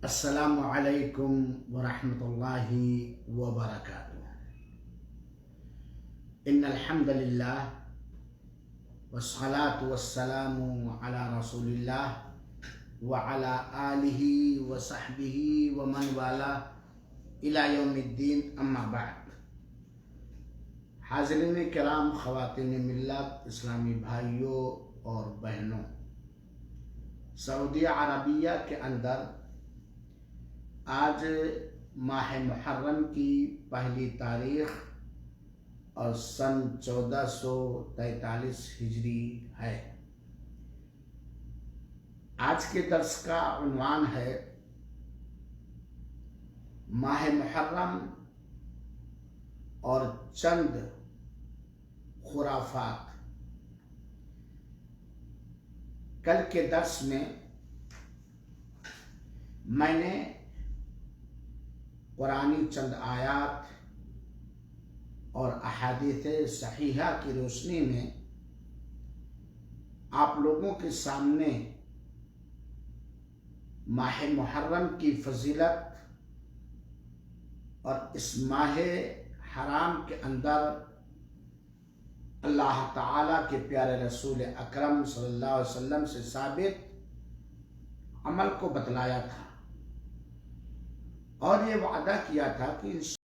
السلام علیکم ورحمۃ اللہ وبرکاتہ۔ ان الحمد للہ والصلاة والسلام علی رسول اللہ وعلی آلہ وصحبہ ومن والاه الی یوم الدین، اما بعد۔ حاضرین کرام، خواتین ملت، اسلامی بھائیوں اور بہنوں، سعودی عربیہ کے اندر آج ماہ محرم کی پہلی تاریخ اور سن 1443 ہجری ہے۔ آج کے درس کا عنوان ہے ماہ محرم اور چند خرافات۔ کل کے درس میں میں نے قرآنی چند آیات اور احادیث صحیحہ کی روشنی میں آپ لوگوں کے سامنے ماہ محرم کی فضیلت اور اس ماہ حرام کے اندر اللہ تعالیٰ کے پیارے رسول اکرم صلی اللہ علیہ وسلم سے ثابت عمل کو بتلایا تھا، اور یہ وعدہ کیا تھا کہ انشاءاللہ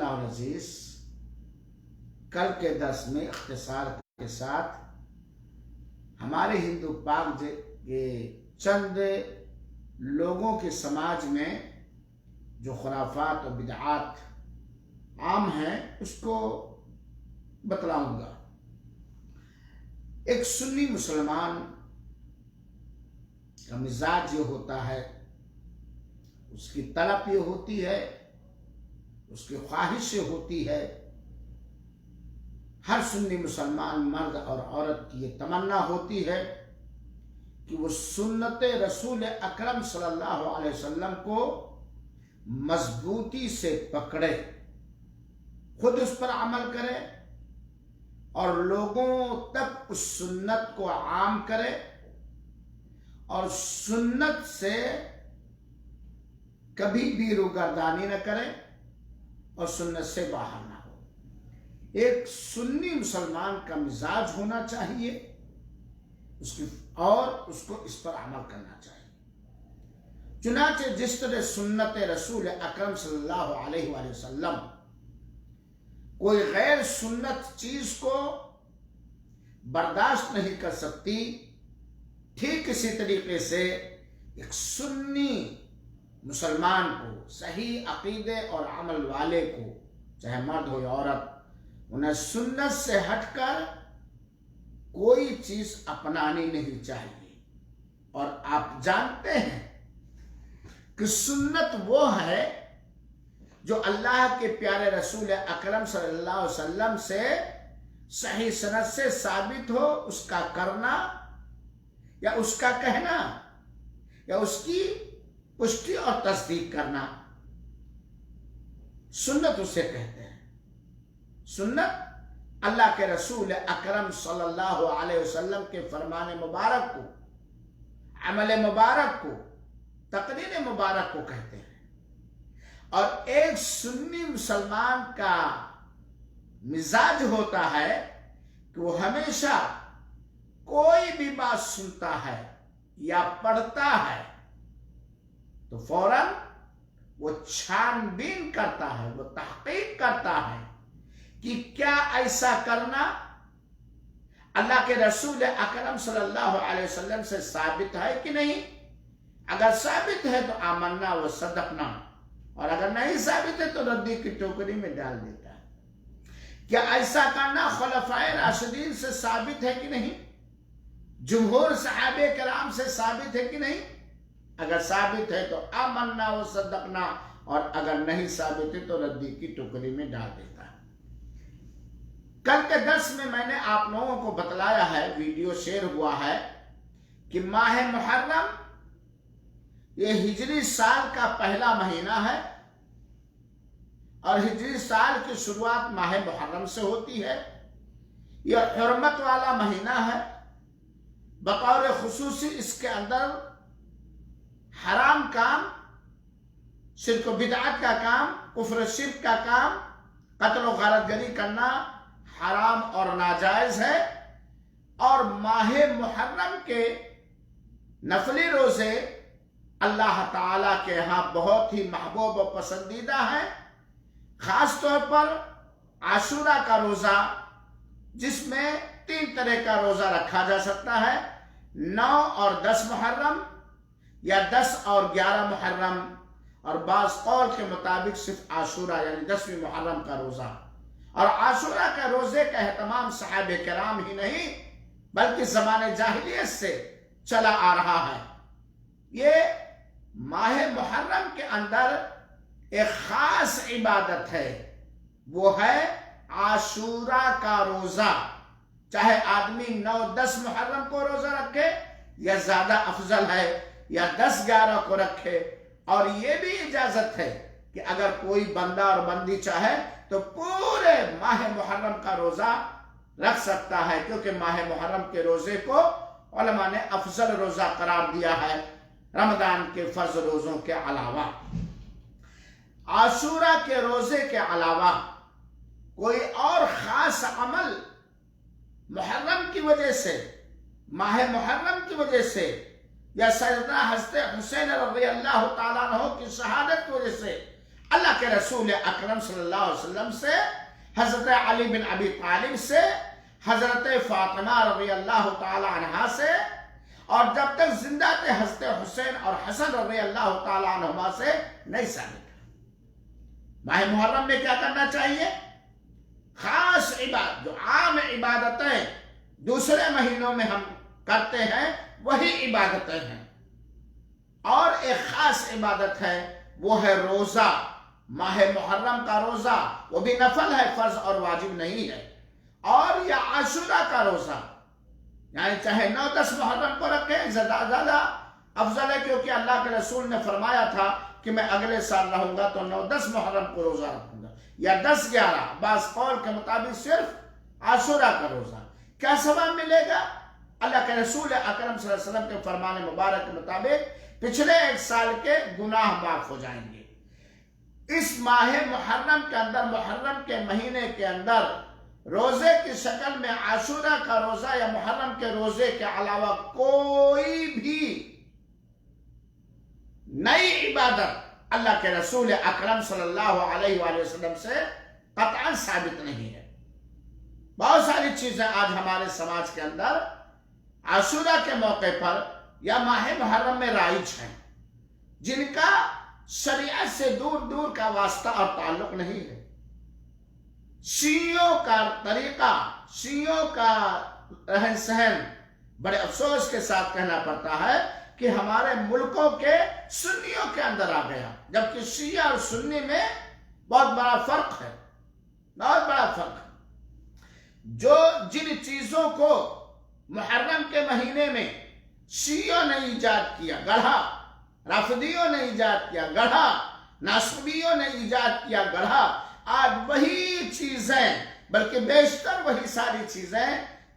العزیز کل کے درس میں اختصار کے ساتھ ہمارے ہندو پاک کے چند لوگوں کے سماج میں جو خرافات اور بدعات عام ہیں اس کو بتلاؤں گا۔ ایک سنی مسلمان کا مزاج یہ ہوتا ہے، اس کی طلب یہ ہوتی ہے، اس کی خواہش یہ ہوتی ہے، ہر سنی مسلمان مرد اور عورت کی یہ تمنا ہوتی ہے کہ وہ سنت رسول اکرم صلی اللہ علیہ وسلم کو مضبوطی سے پکڑے، خود اس پر عمل کرے اور لوگوں تک اس سنت کو عام کرے، اور سنت سے کبھی بھی روگردانی نہ کرے اور سنت سے باہر نہ ہو۔ ایک سنی مسلمان کا مزاج ہونا چاہیے اور اس کو اس پر عمل کرنا چاہیے۔ چنانچہ جس طرح سنت رسول اکرم صلی اللہ علیہ وآلہ وسلم کوئی غیر سنت چیز کو برداشت نہیں کر سکتی، ٹھیک اسی طریقے سے ایک سنی مسلمان کو، صحیح عقیدے اور عمل والے کو، چاہے مرد ہو یا عورت، انہیں سنت سے ہٹ کر کوئی چیز اپنانی نہیں چاہیے۔ اور آپ جانتے ہیں کہ سنت وہ ہے جو اللہ کے پیارے رسول اکرم صلی اللہ علیہ وسلم سے صحیح سند سے ثابت ہو، اس کا کرنا یا اس کا کہنا یا اس کی پشتی اور تصدیق کرنا، سنت اسے کہتے ہیں۔ سنت اللہ کے رسول اکرم صلی اللہ علیہ وسلم کے فرمان مبارک کو، عمل مبارک کو، تقریر مبارک کو کہتے ہیں۔ اور ایک سنی مسلمان کا مزاج ہوتا ہے کہ وہ ہمیشہ کوئی بھی بات سنتا ہے یا پڑھتا ہے تو فوراً وہ چھان بین کرتا ہے، وہ تحقیق کرتا ہے کہ کیا ایسا کرنا اللہ کے رسول اکرم صلی اللہ علیہ وسلم سے ثابت ہے کہ نہیں۔ اگر ثابت ہے تو آمنا و صدقنا، اور اگر نہیں ثابت ہے تو ردی کی ٹوکری میں ڈال دیتا ہے۔ کیا ایسا کرنا خلفائے راشدین سے ثابت ہے کہ نہیں، جمہور صحابہ کرام سے ثابت ہے کہ نہیں؟ اگر ثابت ہے تو آمنا و صدقنا، اور اگر نہیں ثابت ہے تو ردی کی ٹوکری میں ڈال دیتا ہے۔ کل کے درس میں نے آپ لوگوں کو بتلایا ہے، ویڈیو شیئر ہوا ہے کہ ماہ محرم یہ ہجری سال کا پہلا مہینہ ہے، اور ہجری سال کی شروعات ماہ محرم سے ہوتی ہے۔ یہ حرمت والا مہینہ ہے، بطور خصوصی اس کے اندر حرام کام، شرک و بدعت کا کام، کفر و شرک کا کام، قتل و غارت گری کرنا حرام اور ناجائز ہے. اور ماہ محرم کے نفلی روزے اللہ تعالیٰ کے ہاں بہت ہی محبوب و پسندیدہ ہیں. خاص طور پر عاشورہ کا روزہ، جس میں 3 طرح کا روزہ رکھا جا سکتا ہے، 9 اور 10 محرم یا 10 اور 11 محرم، اور بعض قول کے مطابق صرف عاشورہ یعنی 10ویں محرم کا روزہ. اور عاشورہ کا روزے کا اہتمام صحابہ کرام ہی نہیں بلکہ زمانے جاہلیت سے چلا آ رہا ہے. یہ ماہ محرم کے اندر ایک خاص عبادت ہے، وہ ہے عاشورہ کا روزہ. چاہے آدمی 9-10 محرم کو روزہ رکھے یا زیادہ افضل ہے، یا 10-11 کو رکھے. اور یہ بھی اجازت ہے کہ اگر کوئی بندہ اور بندی چاہے تو پورے ماہ محرم کا روزہ رکھ سکتا ہے، کیونکہ ماہ محرم کے روزے کو علماء نے افضل روزہ قرار دیا ہے رمضان کے فرض روزوں کے علاوہ. عاشورہ کے روزے کے علاوہ کوئی اور خاص عمل محرم کی وجہ سے، ماہ محرم کی وجہ سے، یا سیدنا حضرت حسین رضی اللہ تعالیٰ عنہ کی شہادت کی وجہ سے اللہ کے رسول اکرم صلی اللہ علیہ وسلم سے، حضرت علی بن ابی طالب سے، حضرت فاطمہ رضی اللہ تعالیٰ عنہا سے، اور جب تک زندہ تھے حضرت حسین اور حسن رضی اللہ تعالیٰ عنہما سے نہیں ثابت. ماہ محرم میں کیا کرنا چاہیے؟ خاص عبادت، جو عام عبادتیں دوسرے مہینوں میں ہم کرتے ہیں وہی عبادتیں ہیں. اور ایک خاص عبادت ہے، وہ ہے روزہ. ماہ محرم کا روزہ، وہ بھی نفل ہے، فرض اور واجب نہیں ہے. اور یا عاشورہ کا روزہ، یعنی چاہے 9-10 محرم کو رکھیں، زیادہ افضل ہے، کیونکہ اللہ کے رسول نے فرمایا تھا کہ میں اگلے سال رہوں گا تو 9-10 محرم کو روزہ رکھوں گا، یا 10-11، بعض قول کے مطابق صرف عاشورہ کا روزہ. کیا ثواب ملے گا؟ اللہ کے رسول اکرم صلی اللہ علیہ وسلم کے فرمان مبارک کے مطابق پچھلے 1 سال کے گناہ معاف ہو جائیں گے. اس ماہ محرم کے اندر، محرم کے مہینے کے اندر روزے کی شکل میں عاشورہ کا روزہ یا محرم کے روزے کے علاوہ کوئی بھی نئی عبادت اللہ کے رسول اکرم صلی اللہ علیہ وآلہ وسلم سے قطعا ثابت نہیں ہے. بہت ساری چیزیں آج ہمارے سماج کے اندر عاشورہ کے موقع پر یا ماہ محرم میں رائج ہیں، جن کا شریعت سے دور دور کا واسطہ اور تعلق نہیں ہے. شیعوں کا طریقہ، شیعوں کا رہن سہن بڑے افسوس کے ساتھ کہنا پڑتا ہے کہ ہمارے ملکوں کے سنیوں کے اندر آ گیا، جبکہ شیعہ اور سنی میں بہت بڑا فرق ہے، بہت بڑا فرق ہے. جو جن چیزوں کو محرم کے مہینے میں شیعوں نے ایجاد کیا، گڑھا، رافضیوں نے ایجاد کیا گڑھا، ناصبیوں نے ایجاد کیا گڑھا، آج وہی چیزیں، بلکہ بیشتر وہی ساری چیزیں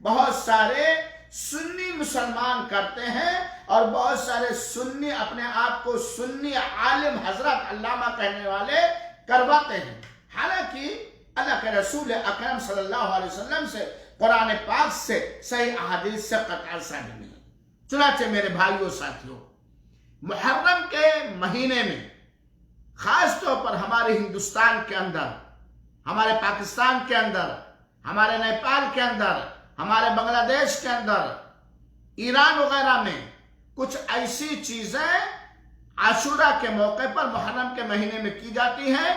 بہت سارے سنی مسلمان کرتے ہیں، اور بہت سارے سنی اپنے آپ کو سنی عالم حضرت علامہ کہنے والے کرواتے ہیں. حالانکہ اللہ کے رسول اکرم صلی اللہ علیہ وسلم سے، قرآن پاک سے، صحیح احادیث سے قطعا ثابت نہیں. چنانچہ میرے بھائیوں ساتھیوں، محرم کے مہینے میں خاص طور پر ہمارے ہندوستان کے اندر، ہمارے پاکستان کے اندر، ہمارے نیپال کے اندر، ہمارے بنگلہ دیش کے اندر، ایران وغیرہ میں کچھ ایسی چیزیں عاشورہ کے موقع پر محرم کے مہینے میں کی جاتی ہیں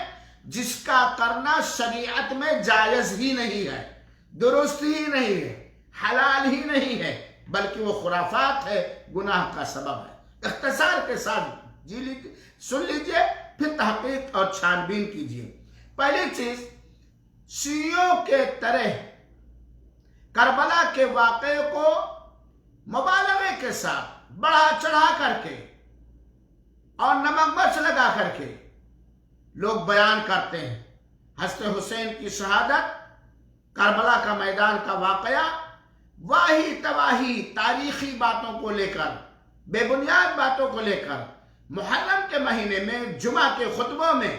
جس کا کرنا شریعت میں جائز ہی نہیں ہے، درست ہی نہیں ہے، حلال ہی نہیں ہے، بلکہ وہ خرافات ہے، گناہ کا سبب ہے. اختصار کے ساتھ سن لیجئے، پھر تحقیق اور چھان بین کیجئے. پہلی چیز، شیعوں کے طرح کربلا کے واقعے کو مبالغے کے ساتھ بڑھا چڑھا کر کے اور نمک مرچ لگا کر کے لوگ بیان کرتے ہیں. حضرت حسین کی شہادت، کربلا کا میدان کا واقعہ، واہی تواہی تاریخی باتوں کو لے کر، بے بنیاد باتوں کو لے کر محرم کے مہینے میں جمعہ کے خطبوں میں،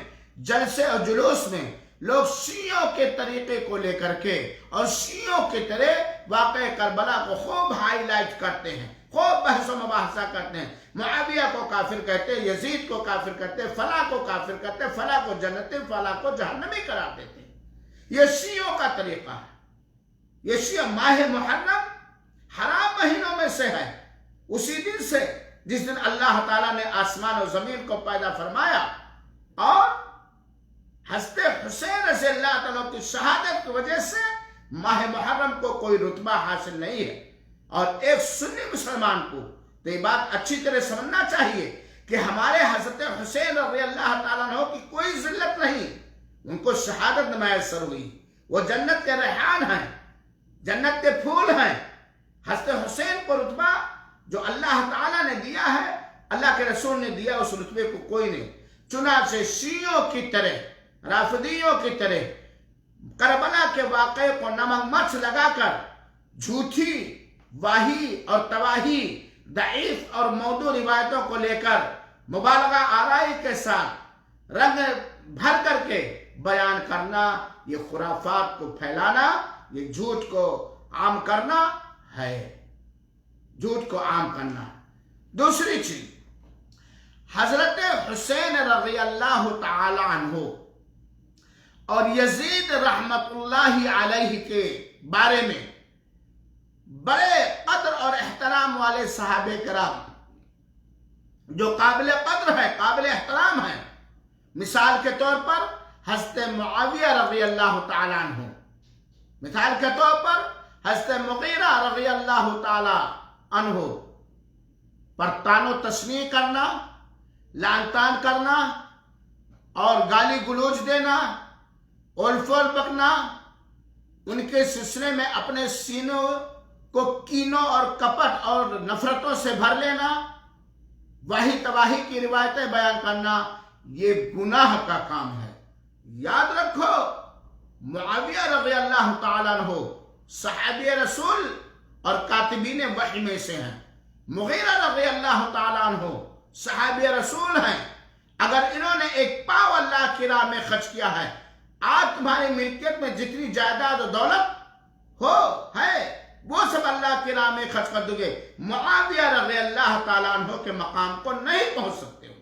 جلسے اور جلوس میں لوگ شیعوں کے طریقے کو لے کر کے اور شیعوں کی طرح واقعہ کربلا کو خوب ہائی لائٹ کرتے ہیں، خوب بحث و مباحثہ کرتے ہیں، معاویہ کو کافر کہتے، یزید کو کافر کرتے، فلاں کو کافر کرتے، فلاں کو جنتی، فلاں کو جہنمی قرار دیتے۔ یہ شیعوں کا طریقہ ہے۔ یہ شیعہ ماہ محرم حرام مہینوں میں سے ہے، اسی دن سے جس دن اللہ تعالیٰ نے آسمان و زمین کو پیدا فرمایا، اور حضرت حسین رضی اللہ تعالیٰ کی شہادت کی وجہ سے ماہ محرم کو کوئی رتبہ حاصل نہیں ہے۔ اور ایک سنی مسلمان کو تو یہ بات اچھی طرح سمجھنا چاہیے کہ ہمارے حضرت حسین رضی اللہ تعالیٰ عنہ کی کوئی ذلت نہیں، ان کو شہادت میسر ہوئی، وہ جنت کے ریحان ہیں، جنت کے پھول ہیں۔ حضرت حسین کو رتبہ جو اللہ تعالیٰ نے دیا ہے، اللہ کے رسول نے دیا، اس رتبے کو کوئی نہیں۔ چنانچہ شیعوں کی طرح، رافضیوں کی طرح کربلا کے واقعے کو نمک مرچ لگا کر جھوٹی واہی اور تواہی، ضعیف اور موضوع روایتوں کو لے کر مبالغہ آرائی کے ساتھ رنگ بھر کر کے بیان کرنا، یہ خرافات کو پھیلانا، یہ جھوٹ کو عام کرنا ہے، جھوٹ کو عام کرنا۔ دوسری چیز، حضرت حسین رضی اللہ تعالی عنہ اور یزید رحمت اللہ علیہ کے بارے میں بڑے قدر اور احترام والے صحابہ کرام جو قابل قدر ہے، قابل احترام ہے، مثال کے طور پر حضرت معاویہ رضی اللہ تعالی عنہ، مثال کے طور پر حضرت مغیرہ رضی اللہ تعالی عنہ پر طعن و تشنیع کرنا، لعن طعن کرنا اور گالی گلوچ دینا، اول فول بکنا، ان کے سلسلے میں اپنے سینوں کو کینوں اور کپٹ اور نفرتوں سے بھر لینا، وحی تباہی کی روایتیں بیان کرنا، یہ گناہ کا کام ہے۔ یاد رکھو، معاویہ رضی اللہ تعالیٰ عنہ صحابی رسول اور کاتبین وحی میں سے ہیں، مغیرہ رضی اللہ تعالیٰ عنہ صحابی رسول ہیں۔ اگر انہوں نے ایک پاؤ اللہ کی راہ میں خرچ کیا ہے، آج تمہاری ملکیت میں جتنی جائیداد و دولت ہے وہ سب اللہ کی راہ میں خرچ کر دو گے، معاویہ رضی اللہ تعالیٰ عنہ کے مقام کو نہیں پہنچ سکتے ہو،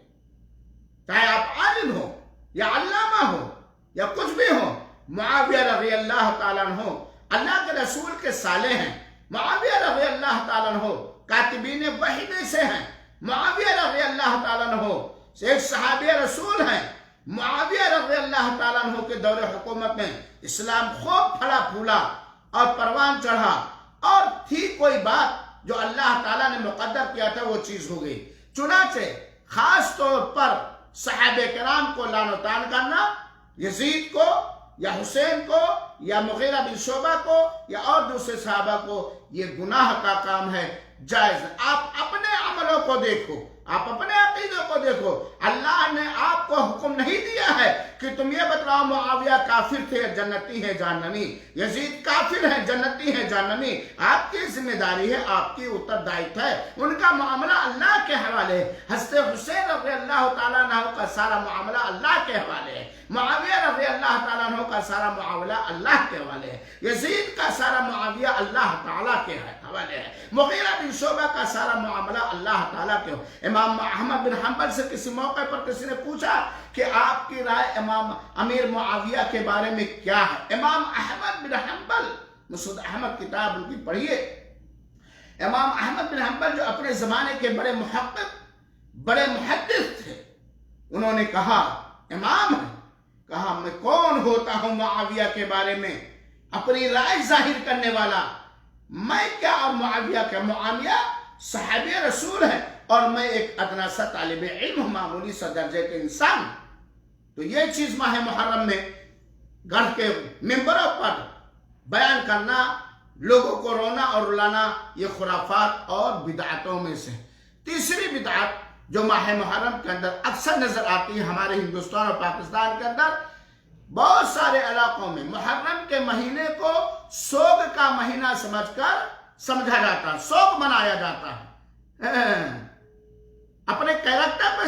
چاہے آپ عالم ہو یا علامہ ہو یا کچھ بھی ہو۔ معاویہ رضی اللہ تعالیٰ عنہ اللہ کے رسول کے سالے ہیں، معاویہ رضی اللہ تعالیٰ عنہ کاتبین وحی میں سے ہیں، معاویہ رضی اللہ تعالیٰ عنہ ایک صحابی رسول ہیں۔ معاویہ رضی اللہ تعالیٰ عنہ کے دور حکومت میں اسلام خوب پھلا پھولا اور پروان چڑھا، اور تھی کوئی بات جو اللہ تعالیٰ نے مقدر کیا تھا وہ چیز ہو گئی۔ چنانچہ خاص طور پر صحابہ کرام کو لعن و طعن کرنا، یزید کو یا حسین کو یا مغیرہ بن شعبہ کو یا اور دوسرے صحابہ کو، یہ گناہ کا کام ہے، جائز ہے۔ آپ اپنے عملوں کو دیکھو، آپ اپنے عقیدوں کو دیکھو۔ اللہ نے آپ کو حکم نہیں دیا ہے کہ تم یہ بتلاؤ معاویہ کافر تھے، جنتی ہے جہنمی، یزید کافر ہے، جنتی ہے جہنمی۔ آپ کی ذمہ داری ہے، آپ کی اتردائیت ہے، ان کا معاملہ اللہ کے حوالے ہے۔ حضرت حسین رضی اللہ تعالیٰ عنہ کا سارا معاملہ اللہ کے حوالے ہے، معاویہ رضی اللہ تعالیٰ عنہ کا سارا معاملہ اللہ کے حوالے ہے، یزید کا سارا معاویہ اللہ تعالیٰ کے حوالے ہے، مغیرہ بن شعبہ کا سارا معاملہ اللہ تعالیٰ کے حوالے ہے۔ امام احمد بن حنبل سے کسی موقع پر کسی نے پوچھا کہ آپ کی رائے امام امیر معاویہ کے بارے میں کیا ہے؟ امام احمد بن حنبل، مسند احمد کتاب ان کی پڑھیے، امام احمد بن حنبل جو اپنے زمانے کے بڑے محقق، بڑے محدث تھے، انہوں نے کہا، امام ہے، کہا میں کون ہوتا ہوں معاویہ کے بارے میں اپنی رائے ظاہر کرنے والا؟ میں کیا اور معاویہ کا؟ معاویہ صحابی رسول ہے اور میں ایک ادنا سا طالب علم ہوں، معمولی سا درجے کے انسان۔ تو یہ چیز ماہ محرم میں گھر کے ممبروں پر بیان کرنا، لوگوں کو رونا اور رلانا، یہ خرافات اور بدعتوں میں سے۔ تیسری بدعت جو ماہ محرم کے اندر اکثر نظر آتی ہے ہمارے ہندوستان اور پاکستان کے اندر، بہت سارے علاقوں میں محرم کے مہینے کو سوگ کا مہینہ سمجھ کر سمجھا جاتا ہے، سوگ منایا جاتا ہے، اپنے کیریکٹر پہ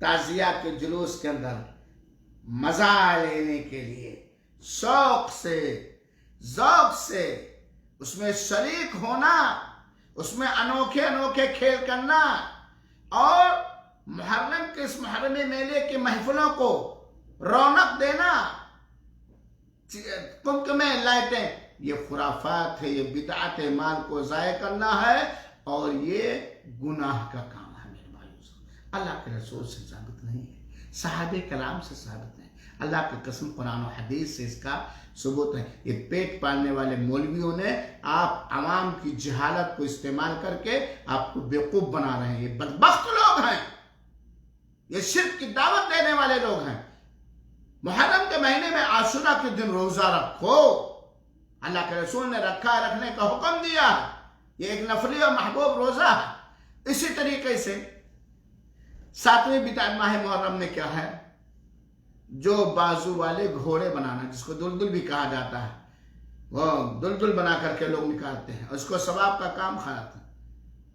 تعزیہ کے جلوس کے اندر مزہ لینے کے لیے شوق سے ذوق سے اس میں شریک ہونا، اس میں انوکھے انوکھے کھیل کرنا، اور محرم کے اس محرمی میلے کی محفلوں کو رونق دینا، قمقمے لائٹیں، یہ خرافات ہے، یہ بدعت ہے، مال کو ضائع کرنا ہے، اور یہ گناہ کا کام ہے میرے بھائیو۔ اللہ کے رسول سے ثابت نہیں ہے، صحابہ کرام سے ثابت نہیں، اللہ کی قسم قرآن و حدیث سے اس کا ثبوت ہے۔ یہ پیٹ پالنے والے مولویوں نے آپ عوام کی جہالت کو استعمال کر کے آپ کو بیوقوف بنا رہے ہیں۔ یہ بدبخت لوگ ہیں، یہ شرک کی دعوت دینے والے لوگ ہیں۔ محرم کے مہینے میں عاشورہ کے دن روزہ رکھو، اللہ کے رسول نے رکھنے کا حکم دیا، یہ ایک نفلی اور محبوب روزہ ہے۔ اسی طریقے سے 7ویں بدعت ماہ محرم میں کیا ہے؟ جو بازو والے گھوڑے بنانا، جس کو دلدل بھی کہا جاتا ہے، وہ دلدل بنا کر کے لوگ نکالتے ہیں، اس کو ثواب کا کام کھاتے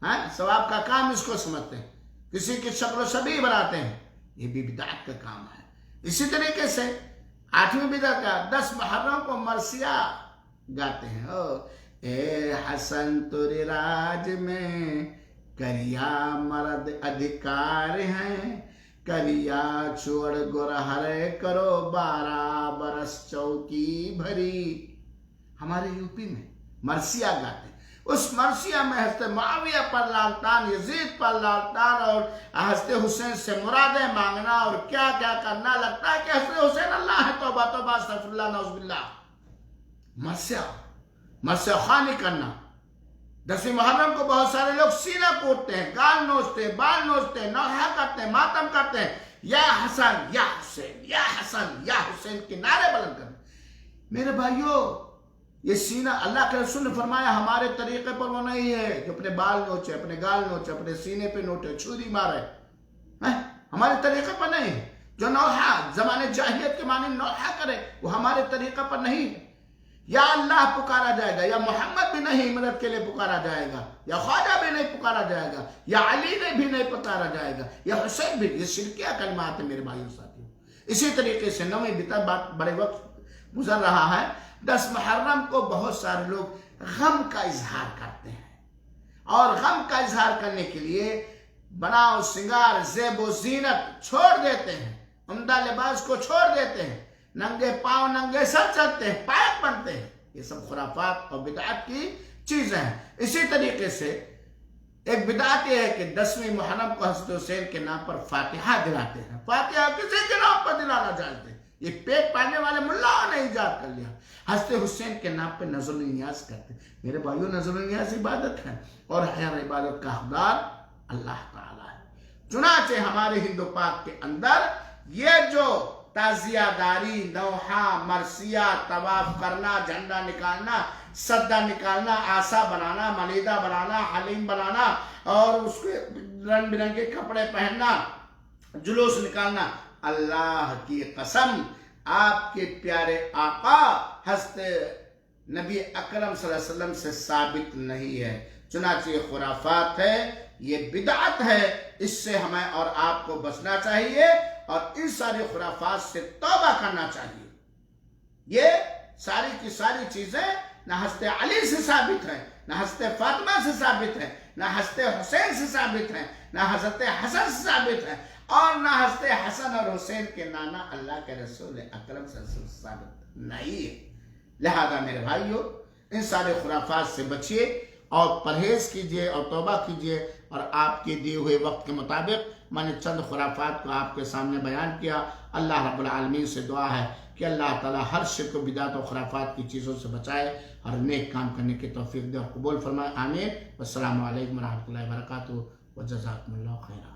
ہیں، ثواب کا کام اس کو سمجھتے ہیں، کسی کی شکل و شبیہ بناتے ہیں، یہ بھی بدعت کا کام ہے۔ اسی طریقے سے 8ویں بدعت کا 10 محرم کو مرثیہ گاتے ہیں، اے حسن تیرے راج میں کریا مرد ادھکار ہیں، کریا چھوڑ گرہر کرو 12 برس چوکی بھری۔ ہمارے یوپی میں مرثیہ گاتے ہیں، اس مرثیہ میں حضرت معاویہ پر لعنتان، یزید پر لعنتان، اور حضرت حسین سے مرادیں مانگنا اور کیا کیا کرنا، لگتا ہے کہ حضرت حسین اللہ ہے، توبہ توبہ استغفر اللہ نعوذ باللہ۔ مرثیہ خوانی کرنا۔ 10ویں محرم کو بہت سارے لوگ سینہ کوٹتے ہیں، گال نوچتے ہیں، بال نوچتے ہیں، نوحہ کرتے ہیں، ماتم کرتے ہیں، یا حسن یا حسین، یا حسن یا حسین کے نعرے بلند کرتے ہیں۔ میرے بھائیو، یہ سینہ، اللہ کے رسول نے فرمایا ہمارے طریقے پر وہ نہیں ہے جو اپنے بال نوچے، اپنے گال نوچے، اپنے سینے پہ نوٹے، چھری مارے، ہمارے طریقے پر نہیں ہے۔ جو نوحہ زمانے جاہلیت کے معنی نوحہ کرے، وہ ہمارے طریقے پر نہیں ہے۔ یا اللہ پکارا جائے گا، یا محمد بھی نہیں مدد کے لیے پکارا جائے گا، یا خواجہ بھی نہیں پکارا جائے گا، یا علی نے بھی نہیں پکارا جائے گا، یا حسین بھی۔ یہ شرکیہ کلمات ہیں میرے بھائیوں ساتھیوں۔ اسی طریقے سے 9ویں بدعت بڑے وقت گزر رہا ہے، 10 محرم کو بہت سارے لوگ غم کا اظہار کرتے ہیں، اور غم کا اظہار کرنے کے لیے بناؤ سنگار، زیب و زینت چھوڑ دیتے ہیں، عمدہ لباس کو چھوڑ دیتے ہیں، ننگے پاؤں ننگے سر چلتے ہیں، پائک بنتے ہیں۔ یہ سب خرافات اور بدعت کی چیزیں ہیں۔ اسی طریقے سے ایک بدعت یہ ہے کہ 10ویں محرم کو حضرت حسین کے نام پر فاتحہ دلاتے ہیں۔ فاتحہ کسی کے نام پر دلانا چاہتے ہیں، یہ پیٹ پالنے والے ملاؤں نے ایجاد کر لیا۔ حضرت حسین کے نام پہ نذر و نیاز کرتے ہیں۔ میرے بھائیوں، نذر و نیاز عبادت ہے، اور ہر عبادت کا حقدار اللہ تعالیٰ ہے۔ چنانچہ ہمارے ہندو پاک کے اندر یہ جو تعزیہ داری، نوحہ، مرثیہ، طواف کرنا، جھنڈا نکالنا، سدا نکالنا، آسا بنانا، ملیدہ بنانا، حلیم بنانا، اور اس کے رنگ برنگے کپڑے پہننا، جلوس نکالنا، اللہ کی قسم آپ کے پیارے آقا حضرت نبی اکرم صلی اللہ علیہ وسلم سے ثابت نہیں ہے۔ چنانچہ یہ خرافات ہے، یہ بدعت ہے، اس سے ہمیں اور آپ کو بچنا چاہیے، اور ان ساری خرافات سے توبہ کرنا چاہیے۔ یہ ساری کی ساری چیزیں نہ حضرت علی سے ثابت ہیں، نہ حضرت فاطمہ سے ثابت ہیں، نہ حضرت حسین سے ثابت ہیں، نہ حضرت حسن سے ثابت ہیں، اور نہ حضرت حسن اور حسین کے نانا اللہ کے رسول اکرم صلی اللہ علیہ وسلم سے ثابت نہیں ہے۔ لہذا میرے بھائیو، ان سارے خرافات سے بچیے اور پرہیز کیجیے اور توبہ کیجیے، اور آپ کے دیے ہوئے وقت کے مطابق میں نے چند خرافات کو آپ کے سامنے بیان کیا۔ اللہ رب العالمین سے دعا ہے کہ اللہ تعالی ہر شرک و بدعت و خرافات کی چیزوں سے بچائے اور نیک کام کرنے کی توفیق دے اور قبول فرمائے۔ آمین۔ والسلام علیکم ورحمۃ اللہ وبرکاتہ، وجزاکم اللہ خیرا۔